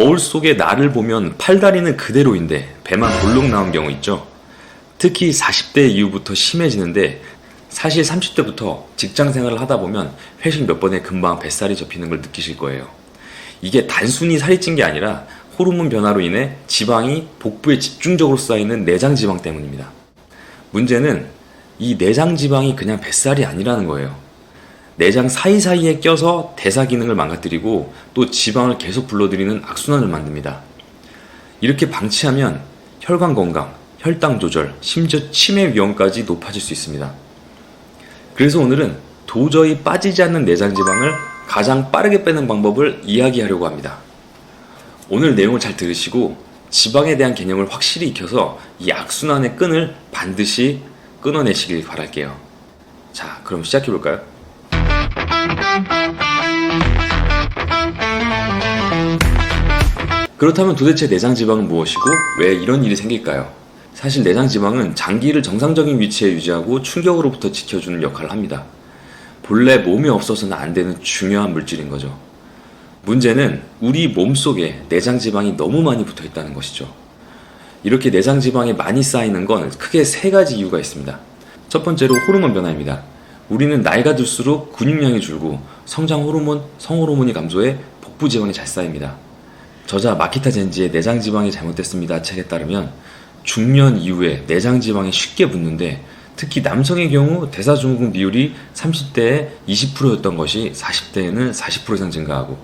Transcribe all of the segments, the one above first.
거울 속의 나를 보면 팔다리는 그대로인데 배만 볼록 나온 경우 있죠. 특히 40대 이후부터 심해지는데 사실 30대부터 직장 생활을 하다 보면 회식 몇 번에 금방 뱃살이 접히는 걸 느끼실 거예요. 이게 단순히 살이 찐 게 아니라 호르몬 변화로 인해 지방이 복부에 집중적으로 쌓이는 내장 지방 때문입니다. 문제는 이 내장 지방이 그냥 뱃살이 아니라는 거예요. 내장 사이사이에 껴서 대사 기능을 망가뜨리고 또 지방을 계속 불러들이는 악순환을 만듭니다. 이렇게 방치하면 혈관 건강, 혈당 조절, 심지어 치매 위험까지 높아질 수 있습니다. 그래서 오늘은 도저히 빠지지 않는 내장 지방을 가장 빠르게 빼는 방법을 이야기하려고 합니다. 오늘 내용을 잘 들으시고 지방에 대한 개념을 확실히 익혀서 이 악순환의 끈을 반드시 끊어내시길 바랄게요. 자, 그럼 시작해볼까요? 그렇다면 도대체 내장 지방은 무엇이고 왜 이런 일이 생길까요? 사실 내장 지방은 장기를 정상적인 위치에 유지하고 충격으로부터 지켜주는 역할을 합니다. 본래 몸에 없어서는 안 되는 중요한 물질인 거죠. 문제는 우리 몸속에 내장 지방이 너무 많이 붙어 있다는 것이죠. 이렇게 내장 지방이 많이 쌓이는 건 크게 세 가지 이유가 있습니다. 첫 번째로 호르몬 변화입니다. 우리는 나이가 들수록 근육량이 줄고 성장 호르몬, 성호르몬이 감소해 복부 지방이 잘 쌓입니다. 저자 마키타 젠지의 내장 지방이 잘못됐습니다 책에 따르면 중년 이후에 내장 지방이 쉽게 붙는데 특히 남성의 경우 대사증후군 비율이 30대에 20%였던 것이 40대에는 40% 이상 증가하고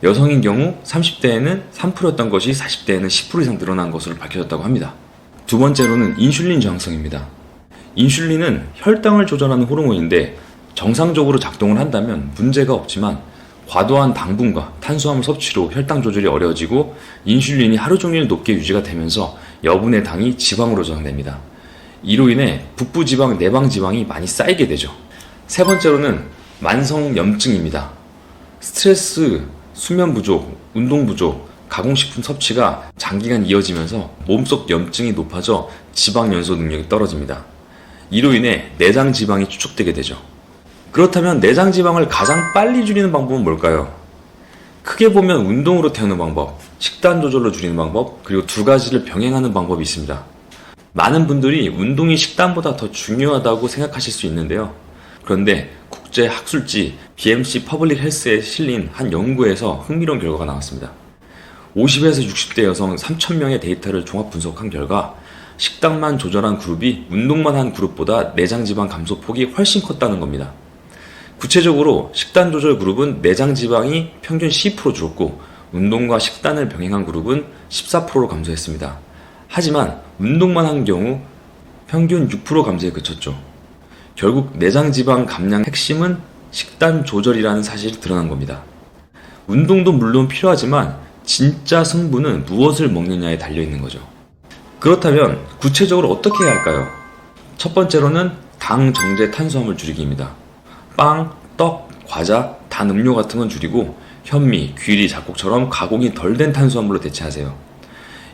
여성인 경우 30대에는 3%였던 것이 40대에는 10% 이상 늘어난 것으로 밝혀졌다고 합니다. 두 번째로는 인슐린 저항성입니다. 인슐린은 혈당을 조절하는 호르몬인데 정상적으로 작동을 한다면 문제가 없지만 과도한 당분과 탄수화물 섭취로 혈당 조절이 어려워지고 인슐린이 하루 종일 높게 유지가 되면서 여분의 당이 지방으로 저장됩니다. 이로 인해 북부 지방, 내방 지방이 많이 쌓이게 되죠. 세 번째로는 만성 염증입니다. 스트레스, 수면 부족, 운동 부족, 가공식품 섭취가 장기간 이어지면서 몸속 염증이 높아져 지방 연소 능력이 떨어집니다. 이로 인해 내장 지방이 축적되게 되죠. 그렇다면 내장 지방을 가장 빨리 줄이는 방법은 뭘까요? 크게 보면 운동으로 태우는 방법, 식단 조절로 줄이는 방법, 그리고 두 가지를 병행하는 방법이 있습니다. 많은 분들이 운동이 식단보다 더 중요하다고 생각하실 수 있는데요. 그런데 국제학술지 BMC 퍼블릭 헬스에 실린 한 연구에서 흥미로운 결과가 나왔습니다. 50에서 60대 여성 3,000명의 데이터를 종합 분석한 결과 식단만 조절한 그룹이 운동만 한 그룹보다 내장 지방 감소 폭이 훨씬 컸다는 겁니다. 구체적으로 식단 조절 그룹은 내장 지방이 평균 12% 줄었고 운동과 식단을 병행한 그룹은 14%로 감소했습니다. 하지만 운동만 한 경우 평균 6% 감소에 그쳤죠. 결국 내장 지방 감량 핵심은 식단 조절이라는 사실이 드러난 겁니다. 운동도 물론 필요하지만 진짜 승부는 무엇을 먹느냐에 달려있는 거죠. 그렇다면 구체적으로 어떻게 해야 할까요? 첫 번째로는 당 정제 탄수화물 줄이기입니다. 빵, 떡, 과자, 단 음료 같은 건 줄이고 현미, 귀리, 잡곡처럼 가공이 덜 된 탄수화물로 대체하세요.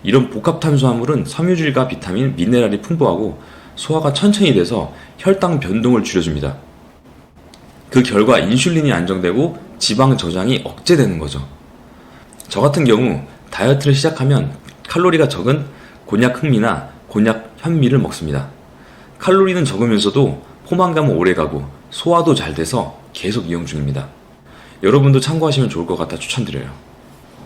이런 복합 탄수화물은 섬유질과 비타민, 미네랄이 풍부하고 소화가 천천히 돼서 혈당 변동을 줄여줍니다. 그 결과 인슐린이 안정되고 지방 저장이 억제되는 거죠. 저 같은 경우 다이어트를 시작하면 칼로리가 적은 곤약 흑미나 곤약 현미를 먹습니다. 칼로리는 적으면서도 포만감은 오래가고 소화도 잘 돼서 계속 이용 중입니다. 여러분도 참고하시면 좋을 것 같아 추천드려요.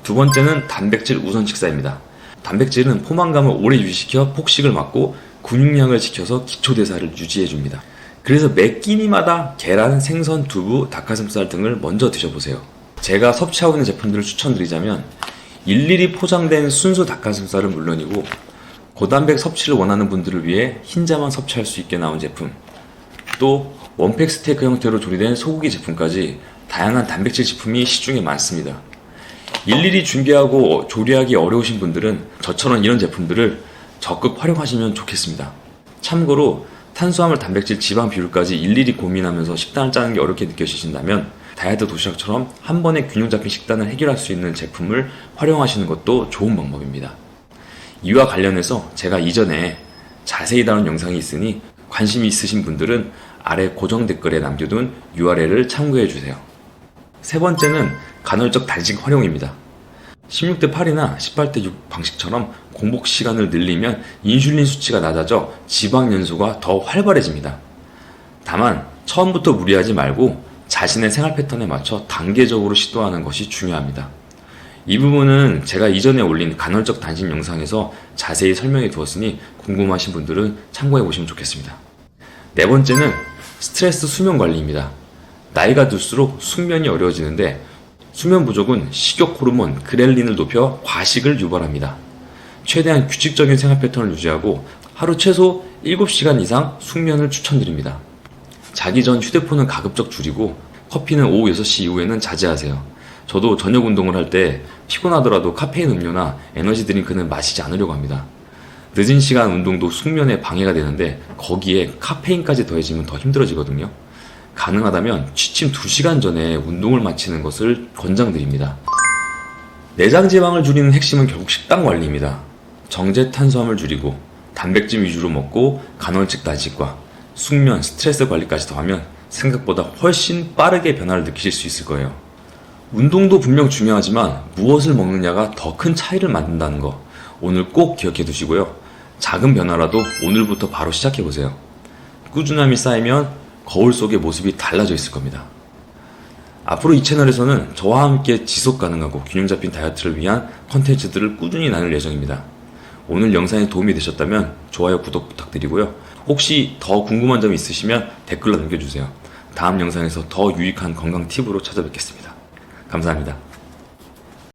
두 번째는 단백질 우선 식사입니다. 단백질은 포만감을 오래 유지시켜 폭식을 막고 근육량을 지켜서 기초대사를 유지해줍니다. 그래서 매 끼니마다 계란, 생선, 두부, 닭가슴살 등을 먼저 드셔보세요. 제가 섭취하고 있는 제품들을 추천드리자면 일일이 포장된 순수 닭가슴살은 물론이고 고단백 섭취를 원하는 분들을 위해 흰자만 섭취할 수 있게 나온 제품, 또 원팩 스테이크 형태로 조리된 소고기 제품까지 다양한 단백질 제품이 시중에 많습니다. 일일이 준비하고 조리하기 어려우신 분들은 저처럼 이런 제품들을 적극 활용하시면 좋겠습니다. 참고로 탄수화물, 단백질, 지방 비율까지 일일이 고민하면서 식단을 짜는 게 어렵게 느껴지신다면 다이어트 도시락처럼 한 번에 균형 잡힌 식단을 해결할 수 있는 제품을 활용하시는 것도 좋은 방법입니다. 이와 관련해서 제가 이전에 자세히 다룬 영상이 있으니 관심이 있으신 분들은 아래 고정 댓글에 남겨둔 URL을 참고해 주세요. 세 번째는 간헐적 단식 활용입니다. 16대 8이나 18대 6 방식처럼 공복 시간을 늘리면 인슐린 수치가 낮아져 지방 연소가 더 활발해집니다. 다만 처음부터 무리하지 말고 자신의 생활 패턴에 맞춰 단계적으로 시도하는 것이 중요합니다. 이 부분은 제가 이전에 올린 간헐적 단식 영상에서 자세히 설명해 두었으니 궁금하신 분들은 참고해 보시면 좋겠습니다. 네 번째는 스트레스 수면 관리입니다. 나이가 들수록 숙면이 어려워지는데 수면 부족은 식욕 호르몬 그렐린을 높여 과식을 유발합니다. 최대한 규칙적인 생활 패턴을 유지하고 하루 최소 7시간 이상 숙면을 추천드립니다. 자기 전 휴대폰은 가급적 줄이고 커피는 오후 6시 이후에는 자제하세요. 저도 저녁 운동을 할 때 피곤하더라도 카페인 음료나 에너지 드링크는 마시지 않으려고 합니다. 늦은 시간 운동도 숙면에 방해가 되는데 거기에 카페인까지 더해지면 더 힘들어지거든요. 가능하다면 취침 2시간 전에 운동을 마치는 것을 권장드립니다. 내장 지방을 줄이는 핵심은 결국 식단 관리입니다. 정제 탄수화물 줄이고 단백질 위주로 먹고 간헐적 단식과 숙면, 스트레스 관리까지 더하면 생각보다 훨씬 빠르게 변화를 느끼실 수 있을 거예요. 운동도 분명 중요하지만 무엇을 먹느냐가 더 큰 차이를 만든다는 거 오늘 꼭 기억해 두시고요. 작은 변화라도 오늘부터 바로 시작해 보세요. 꾸준함이 쌓이면 거울 속의 모습이 달라져 있을 겁니다. 앞으로 이 채널에서는 저와 함께 지속 가능하고 균형 잡힌 다이어트를 위한 컨텐츠들을 꾸준히 나눌 예정입니다. 오늘 영상이 도움이 되셨다면 좋아요, 구독 부탁드리고요. 혹시 더 궁금한 점이 있으시면 댓글로 남겨주세요. 다음 영상에서 더 유익한 건강 팁으로 찾아뵙겠습니다. 감사합니다.